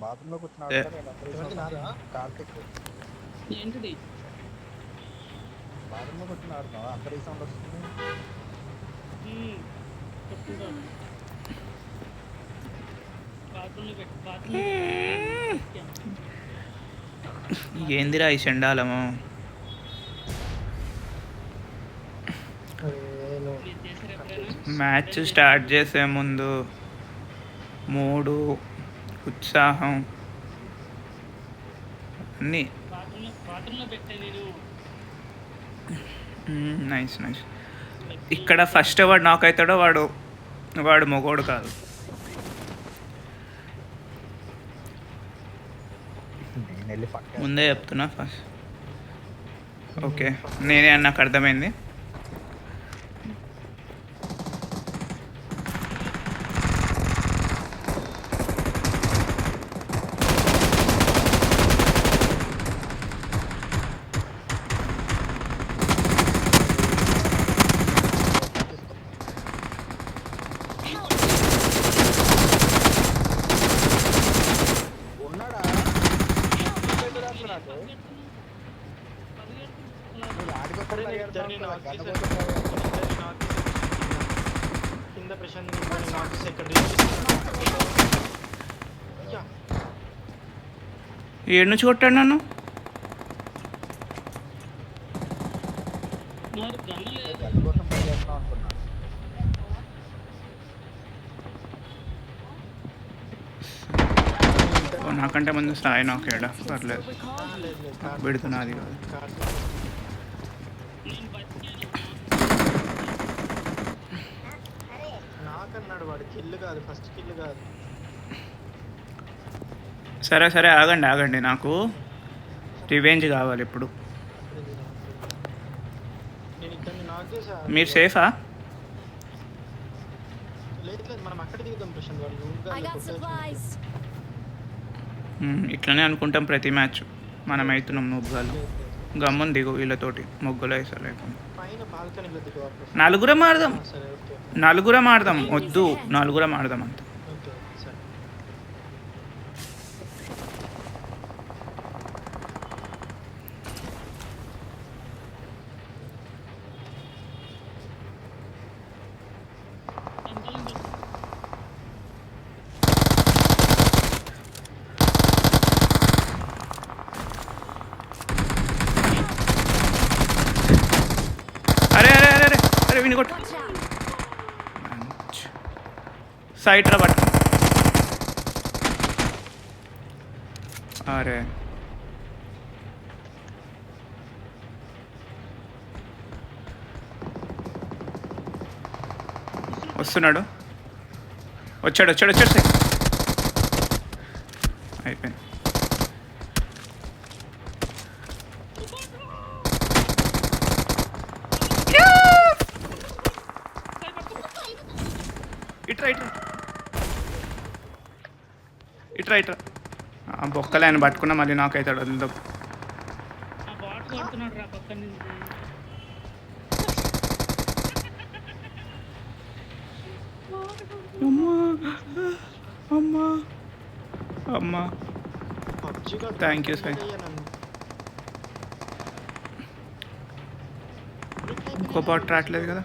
బాత్రూంలో కూర్చుని ఏ, ఆడుతున్నారు కార్తిక్ ఏంటిది? బాత్రూంలో కూర్చుని ఆడుతున్నావా? అక్కడ ఈ సౌండ్ వస్తుంది. చెప్తుంటాను బాత్రూంలో ఏందిరా ఈ చెండాలము? మీరు చేసారు ఎప్పుడైనా? మ్యాచ్ స్టార్ట్ చేసే ముందు మూడు ఉత్సాహం అన్నీ బాత్రూంలో పెట్టా నేను. Nice nice. ఇక్కడ ఫస్ట్ వాడు నాక్ అవుతాడో వాడు మొగోడు కాదు. నేను వెళ్ళి పక్క ముందే చెప్తున్నా ఫస్ట్. ఓకే నేనే అని నాకు అర్థమైంది. ఉన్నాడా? నాకు నువ్వు ఆడికొస్తాడు కింద ప్రశాంత్ ఏడు నుంచి కొట్టాడు నన్ను. మరి గన్ను లేదు. గన్ కోసం ట్రై చేస్తున్నావు అనుకున్నా. నాకంటే ముందు సాయి నాకేడా పర్లేదు, పెడుతున్నది కాదు. నేను బతికాను. నాకన్నాడు వాడు, కిల్లు కాదు, ఫస్ట్ కిల్లు కాదు. సరే సరే ఆగండి, నాకు రివెంజ్ కావాలి ఇప్పుడు. నేను ఇద్దరిని నాక్ చేసా. మీరు సేఫా? లేదు లేదు, మనం అక్కడ దిగుతాం ప్రశాంత్. వాళ్ళు I got supplies. ఇట్లనే అనుకుంటాం ప్రతి మ్యాచ్. మనం అవుతున్నాం మొగ్గాలు. గమ్మున దిగు వీళ్ళతోటి మొగ్గులు వేసా లేకుండా. పైన బాల్కనీలో దిగు. నలుగురం ఆడదాం, సరే ఓకే నలుగురం ఆడదాం. వద్దు నలుగురం ఆడదాం అంతే. ఓకే సరే. ఎంతలో చెప్పు. అరే అరే అరే అరే అరే విని కొట్టు. Watch out. సైట్ రా పట్టు. అరే వస్తున్నాడు, వచ్చాడు. అయిపోయింది. ఇట్రా బొక్కలే ఆయన పట్టుకున్నా మళ్ళీ నాకైతాడు. వద్దు ఆ బాట్ కొడుతున్నాడు రా పక్క నుంచి. అమ్మా PUBG కాదు, Thank you, sir. అయ్యా నన్ను. ఇంకో బాట్ రావట్లేదు కదా.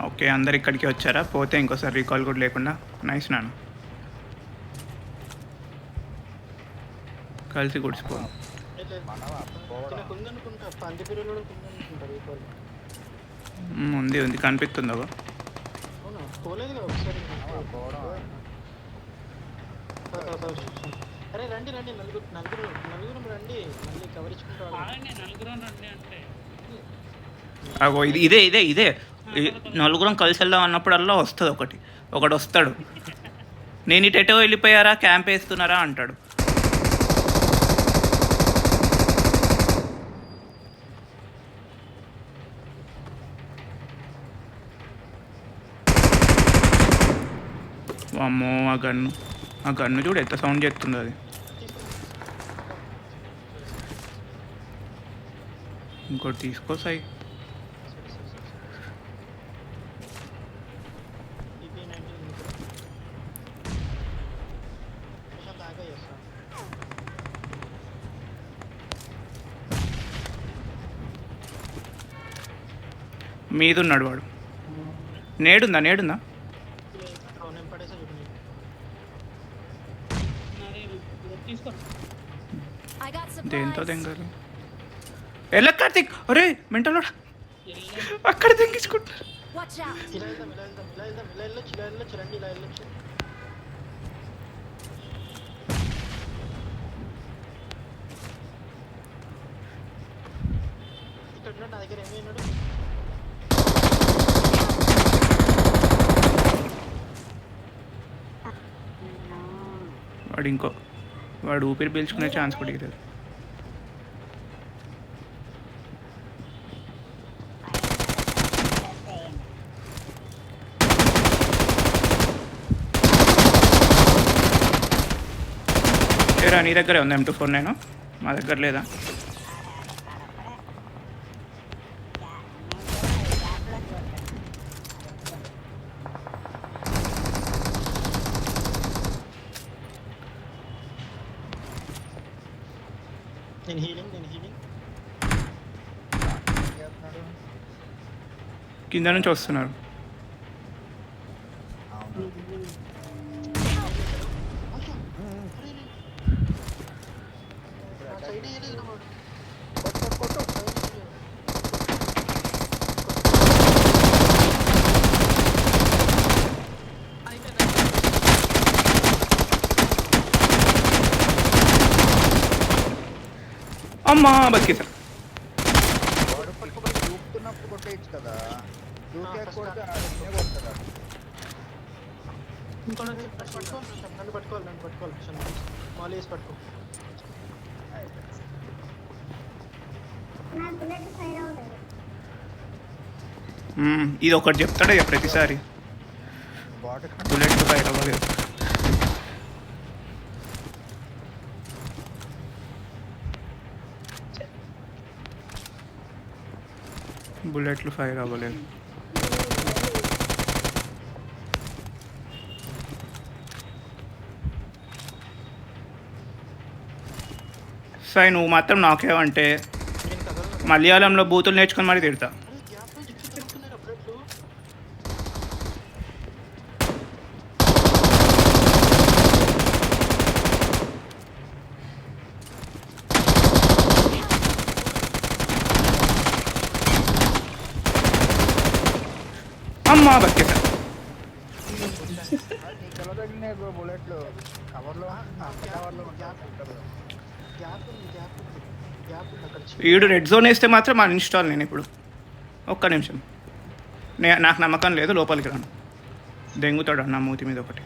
ఓకే అందరు ఇక్కడికి వచ్చారా? పోతే ఇంకోసారి రీకాల్ కూడా లేకుండా. నైస్ నాన్న, కలిసి గుడిసిపో. లేదు, లేదు. మనవా పోవడం నాకు ఉందనుకుంటా, పంది పిల్లలు కూడా ఉందనుకుంటారు ఈ కాల్. ఉంది కనిపిస్తుందో. అవునా, పోలేదు కదా ఒకసారి. పోవడం అరే రండి నలుగురు రండి, మళ్ళీ కవర్ ఇచ్చుకుంటా. ఆగండి, నలుగురం రండి అంటే. అగో ఇదే నలుగురం కలిసి వెళ్దాం అన్నప్పుడల్లా వస్తుంది ఒకడు వస్తాడు. నేను ఇటు ఎటో వెళ్ళిపోయారా, క్యాంప్ వేస్తున్నారా అంటాడు. అమ్మో ఆ గన్ను ఆ గన్ను చూడు ఎంత సౌండ్ చేస్తుందో అది. ఇంకోటి తీసుకో సాయి. మీద ఉన్నాడు వాడు. నేడుందా? నేను పడేసా చూడండి. నాదే తీసుకో. I got దేంతో supplies. తెంగాలి? ఎలా కార్తీక్? అరే మెంటల్ ఎల్లో అక్కడ తెంగించుకుంటారు. Watch out. ఇలా వెళ్ళొచ్చు రండి, ఇలా వెళ్ళొచ్చు. ఇక్కడ ఉన్నాడు, నా దగ్గర ఏమీ ఉన్నాడు. వాడు ఊపిరి పీల్చుకునే ఛాన్స్ కూడా ఇవ్వలేదు. ఏరా నీ దగ్గరే ఉంది M249? మా దగ్గర లేదా? నేను హీలింగ్. ఏం చేస్తున్నాడు? కింద నుంచి వస్తున్నారు. అవును. సైడ్ వేయలేదు నా వాడు. కొట్టు. అమ్మా బతికేసా. వాడు పట్టుకోబోయి దూకుతున్నప్పుడు కొట్టేయచ్చు కదా. దూకే కొడితే ఆడనే కొడతాడు. నన్ను పట్టుకోవాలి. మాల్ వేసి పట్టుకో. ఇది ఒకటి చెప్తాడు ఇక ప్రతిసారి. బాట్ బుల్లెట్ ఫైర్ అవ్వలేదు. బుల్లెట్లు ఫైర్ అవ్వలేదు. సాయి నువ్వు మాత్రం నాకేమంటే నేను కదలను. మలయాళంలో బూతులు నేర్చుకొని మరీ తిడతా. అరే గ్యాప్ నుంచి ఇక్కడ తిరుగుతున్నారు అప్పుడట్లు. అమ్మా బతికేసా. నీకు తగిలినాయి బ్రో బుల్లెట్లు. కవర్లో గ్యాప్ ఉంది అక్కడ. వీడు రెడ్ జోన్ వేస్తే మాత్రం మన ఇన్స్టాల్ నేను ఇప్పుడు. ఒక్క నిమిషం. నాకు నమ్మకం లేదు, లోపలికి రాను. దెంగుతాడు నా మూతి మీద ఒకటి.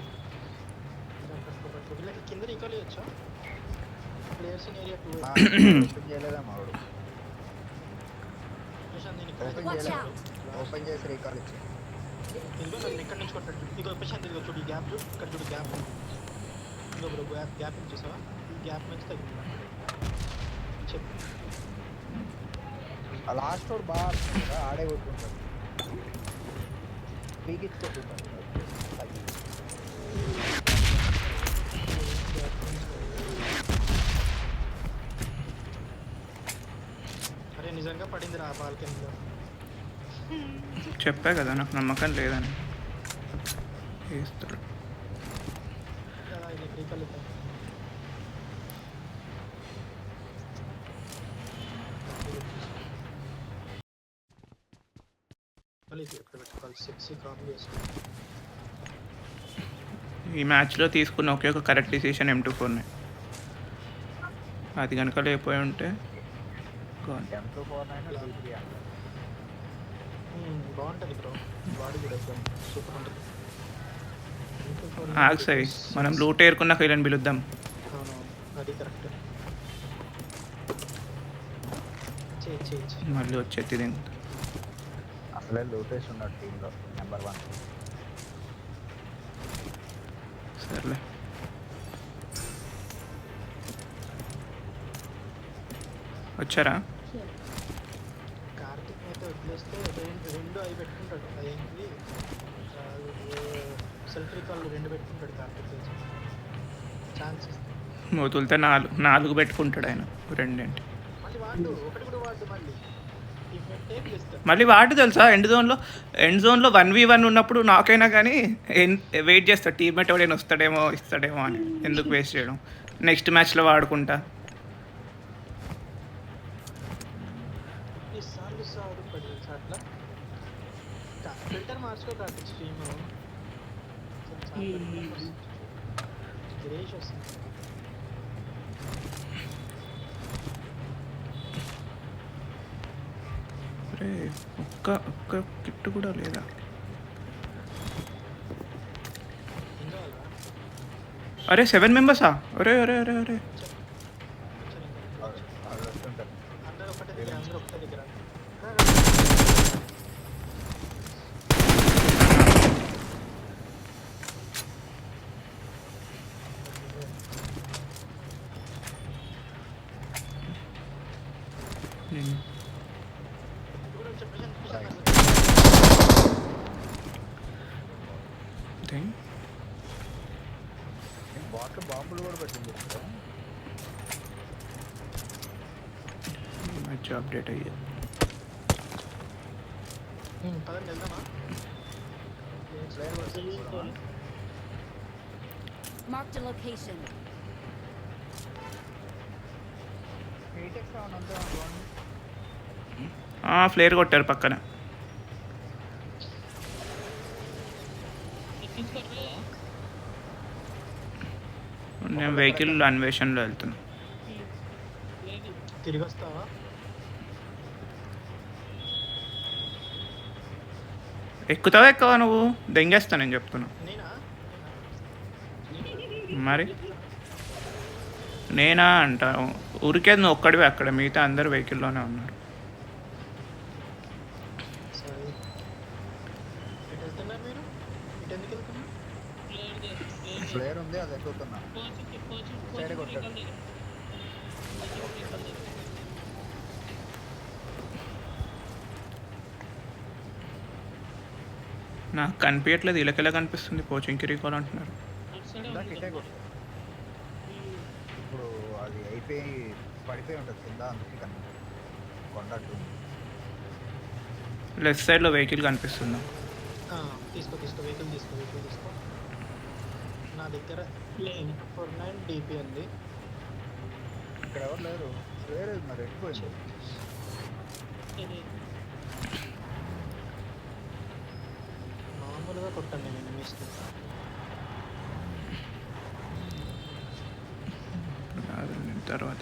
వీళ్ళకి కింద రీకాల్ చేయొచ్చా? Players in area 2. ఓపెన్ చేయలేదా మావాడు? ప్రశాంత్ నేను ఓపెన్ ఇక్కడ Watch చేయలేదు. out. ఓపెన్ చేసి రీకాల్ ఇచ్చి ఇదిగో నన్ను ఎక్కడి నుంచి కొట్టాడు. ఇదిగో ప్రశాంత్ ఇదిగో చూడు, ఈ గ్యాప్ చూడు, ఇక్కడ చూడు గ్యాప్. ఇదిగో బ్రో గ్యాప్ నుంచి చూసావా? ఈ గ్యాప్ నుంచి తగ్గింది చెప్పు. ఆ లాస్ట్ రోడ్ బాగా ఆడుతుంది కదా, ఆడే కొట్టుకుంటాడు. పీకి ఇచ్చుకుంటుంటాడు. అరే నిజంగా పడింది రా బాల్కనీలో. చెప్పా కదా నాకు నమ్మకం లేదని. వేస్తాడు. అలా ఇది రీకాల్ ఇద్దాం. మళ్ళీ ఇది ఎక్కడ పెట్టుకోవాలి? సెక్సీ కాపీ చేసుకోవాలి. ఈ మ్యాచ్లో తీసుకున్న ఒకే ఒక కరెక్ట్ డిసిషన్ M249. అది కనుక లేకపోయి ఉంటే gone. M249 D3 అంట. బాగుంటుంది బ్రో, బాడీ కూడా సూపర్ ఉంటుంది. ఆగు సాయి, మనం లూట్ ఏరుకున్నాక వీళ్ళని పిలుద్దాం. అవునవును, అది కరెక్ట్. చేయి మళ్ళీ వచ్చేది దీనికి. అసలే లూటేసి ఉన్నాడు టీంలో నెంబర్ 1. సర్లే. వచ్చారా? కార్తిక్ అయితే వదిలేస్తే రెండు అవి పెట్టుకుంటాడు. అదేంటి సెల్ఫ్ రికాల్ 2 పెట్టుకుంటాడు కార్తిక్. ఛాన్స్ ఇస్తాడు. వదిలితే నాలుగు పెట్టుకుంటాడు ఆయన, రెండేంటి. మళ్ళీ వాడు ఒకటి కూడా వాడు మళ్ళీ టేక్ చేస్తాడు. మళ్ళీ వాడు తెలుసా, ఎండ్ జోన్లో 1v1 ఉన్నప్పుడు నాకైనా కానీ వెయిట్ చేస్తాడు టీమ్మేట్ ఎవడైనా వస్తాడేమో ఇస్తాడేమో అని. ఎందుకు వేస్ట్ చేయడం, నెక్స్ట్ మ్యాచ్లో వాడుకుంటా. ఎన్నిసార్లు సార్ పడి అట్లా ఫిల్టర్ మార్చుకో కార్తిక్ స్ట్రీమ్ గిరీష్ వస్తుంది. అరే ఒక్క కిట్ కూడా లేదా? ఏం కావాలా? అరే 7 మెంబర్సా? అరే అరే అరే అరే వాళ్ళు వస్తుంటారు. అందరూ ఒకటే దగ్గర, అందరూ ఒకటే దగ్గర. నేను ఇప్పుడు చెప్పేసి అదే. బాట్లు బాంబులు కూడా పెట్టింది ఇక్కడ. ఈ మధ్య అప్డేట్ అయ్యా. పదండి వెళ్దామా? ప్లేయర్ వర్సెస్ కూడా. Marked a location. హీటెక్స్ ఏమైనా ఉంటే అనుకోండి. ఫ్లేర్ కొట్టారు పక్కన. ఎక్కించుకోవట్లేదా? నేను వెహికల్ అన్వేషణలో వెళ్తున్నా. లేదు. తిరిగి వస్తావా? ఎక్కుతావా ఎక్కవా నువ్వు? దెంగేస్తా నేను చెప్తున్నా. నేనా? మరి నేనా అంట, ఊరికేది నువ్వు ఒక్కడివే అక్కడ, మిగతా అందరు వెహికల్లోనే ఉన్నారు. సరే ఎటు వెళ్తున్నారు మీరు? ఇటు ఎందుకు వెళ్తున్నారు? లేదు. ప్లేయర్ ఉంది, అది ఎక్కుతున్నా. సైడ్ కొట్టాడు. నాకు కనిపించట్లేదు, ఇళ్ళకెలా కనిపిస్తుంది? పోచింకి రీకాల్ అంటున్నారు. ఇందాక ఇటే కొట్టాడు. ఇప్పుడు అది అయిపోయి పడిపోయి ఉంటుంది కింద, అందుకే కనిపిస్తుంది. కొండట్టు లెఫ్ట్ సైడ్లో వెహికల్ కనిపిస్తుందా? తీసుకో వెహికల్ తీసుకో. నా దగ్గర 49 DP ఉంది. ఇక్కడ ఎవరు లేరు. వేరే మరి ఎట్టుకోవచ్చు. మామూలుగా కొట్టండి, నేను ఎనిమిస్తా. తర్వాత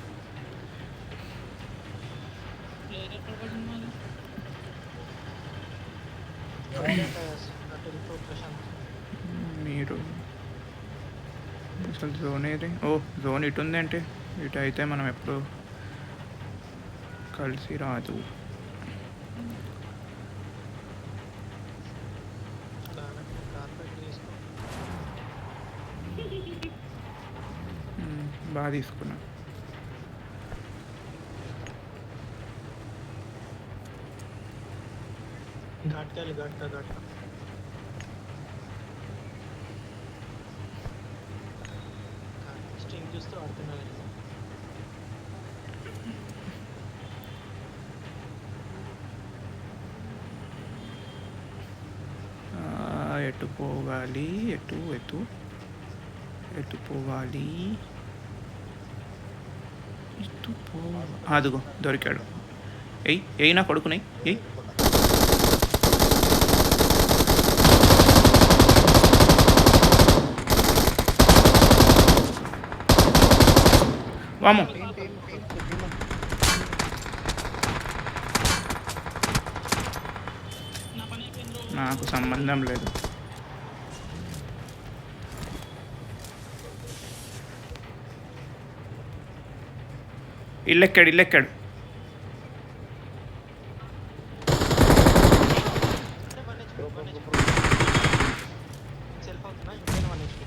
అటు వెళ్ళిపో ప్రశాంత్. మీరు అసలు జోన్ ఏది? ఓ జోన్ ఇటు ఉందేంటి? ఇటు అయితే మనం ఎప్పుడు కలిసి రాదు. కార్పెట్ తీసుకో. బాగా తీసుకున్నా. ఘాట్కాయలు ఘాట్ స్ట్రింగ్ చూస్తూ ఆడుతున్నాను. ఎటు పోవాలి? ఎటు పోవాలి? అదిగో దొరికాడు. ఎయ్యి నా కొడుకునై ఎయ్. వాము, నా పని అయిపోయింది. నాకు సంబంధం లేదు. ఇల్లెక్కాడు. సెల్ఫ్ అవుతున్నా ఇంకేనా 1 HP.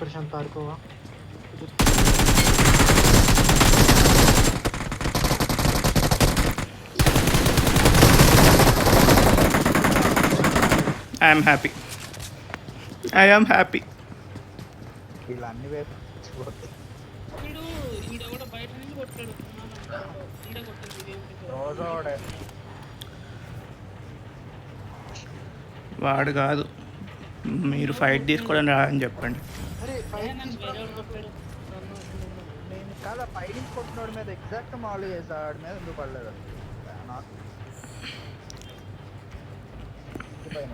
ప్రశాంత్ పాడుకోవా ఐఎమ్ హ్యాపీ. I'm happy. వీళ్ళు అన్ని వైపు పోతాయి. వీడు ఈడెవడో బయట నుంచి కొట్టాడు ఈడ కొట్టాడు ఇదేంటి రోజు ఒకడే. వాడు కాదు, మీరు ఫైట్ తీసుకోవడం రా అని చెప్పండి. అరే నన్ను వేరేవాడు కొట్టాడు నేను కాదా పైనుంచి కొట్టినోడి మీద ఎగ్జాక్ట్ మాలు చేసా, ఆడి మీద ఎందుకు పడలేదు అసలు నాకు పైన